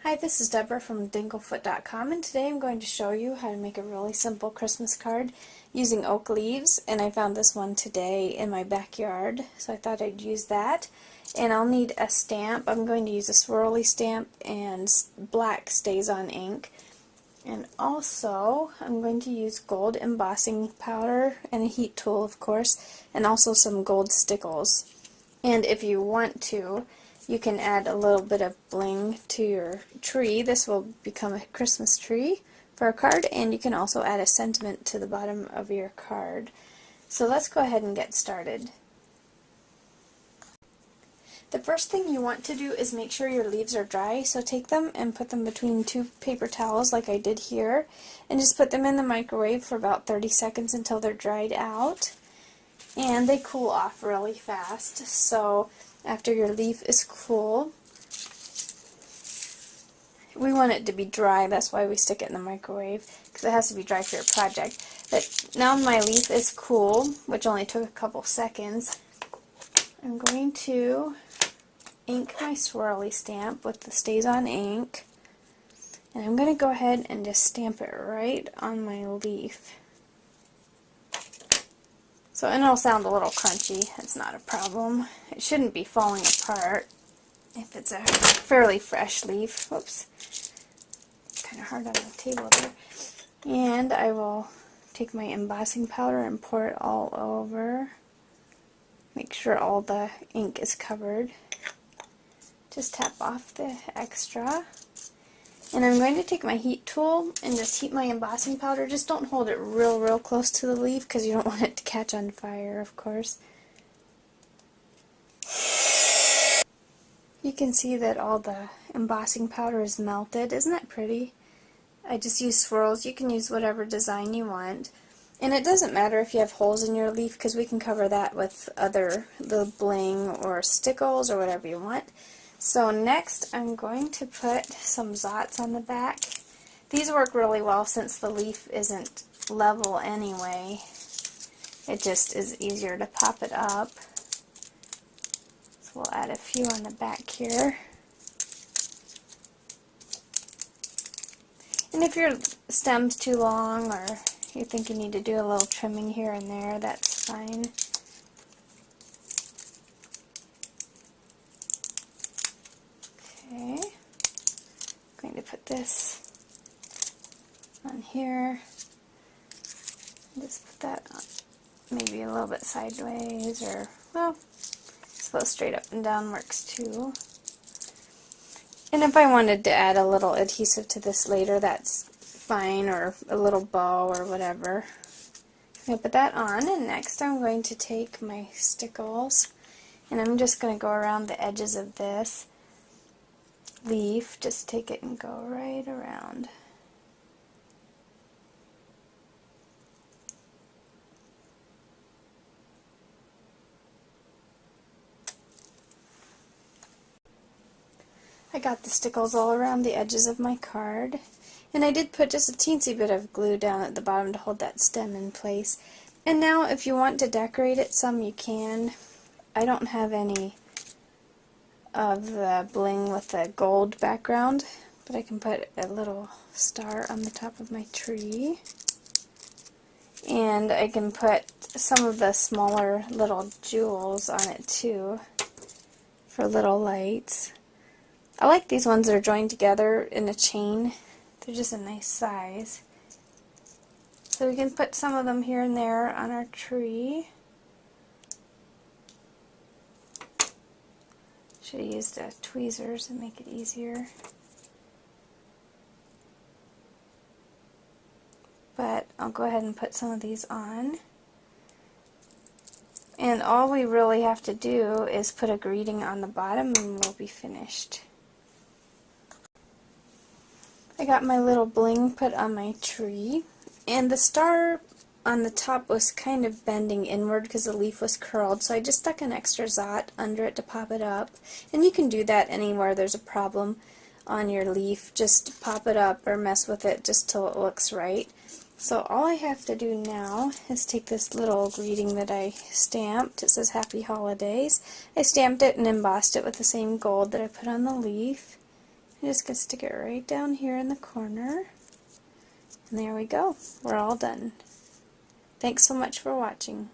Hi, this is Deborah from Dinglefoot.com, and today I'm going to show you how to make a really simple Christmas card using oak leaves. And I found this one today in my backyard, so I thought I'd use that. And I'll need a stamp. I'm going to use a swirly stamp and black Stays-On ink. And also, I'm going to use gold embossing powder and a heat tool, of course, and also some gold Stickles. And if you want to, you can add a little bit of bling to your tree. This will become a Christmas tree for a card, and you can also add a sentiment to the bottom of your card. So let's go ahead and get started. The first thing you want to do is make sure your leaves are dry, so take them and put them between two paper towels like I did here, and just put them in the microwave for about 30 seconds until they're dried out. And they cool off really fast, so after your leaf is cool, we want it to be dry. That's why we stick it in the microwave, because it has to be dry for your project. But now my leaf is cool, which only took a couple seconds. I'm going to ink my swirly stamp with the Stays-On ink, and I'm going to go ahead and just stamp it right on my leaf. So, and it'll sound a little crunchy. It's not a problem. It shouldn't be falling apart if it's a fairly fresh leaf. Whoops. Kind of hard on the table there. And I will take my embossing powder and pour it all over. Make sure all the ink is covered. Just tap off the extra. And I'm going to take my heat tool and just heat my embossing powder. Just don't hold it real close to the leaf because you don't want it to catch on fire, of course. You can see that all the embossing powder is melted. Isn't that pretty? I just use swirls. You can use whatever design you want. And it doesn't matter if you have holes in your leaf because we can cover that with the bling or stickles or whatever you want. So next I'm going to put some zots on the back. These work really well since the leaf isn't level anyway. It just is easier to pop it up. So we'll add a few on the back here. And if your stem's too long or you think you need to do a little trimming here and there, that's fine. Okay, I'm going to put this on here. Just put that on, maybe a little bit sideways, or, well, so straight up and down works too. And if I wanted to add a little adhesive to this later, that's fine, or a little bow or whatever. I'm going to put that on, and next I'm going to take my Stickles, and I'm just going to go around the edges of this leaf. Just take it and go right around. I got the Stickles all around the edges of my card, and I did put just a teensy bit of glue down at the bottom to hold that stem in place. And now if you want to decorate it some, you can. I don't have any of the bling with the gold background, but I can put a little star on the top of my tree, and I can put some of the smaller little jewels on it too for little lights. I like these ones that are joined together in a chain. They're just a nice size. So we can put some of them here and there on our tree. Should have used tweezers to make it easier. But I'll go ahead and put some of these on. And all we really have to do is put a greeting on the bottom and we'll be finished. I got my little bling put on my tree, and the star on the top was kind of bending inward because the leaf was curled, so I just stuck an extra zot under it to pop it up. And you can do that anywhere there's a problem on your leaf. Just pop it up or mess with it just till it looks right. So all I have to do now is take this little greeting that I stamped. It says Happy Holidays. I stamped it and embossed it with the same gold that I put on the leaf. I'm just going to stick it right down here in the corner. And there we go. We're all done. Thanks so much for watching.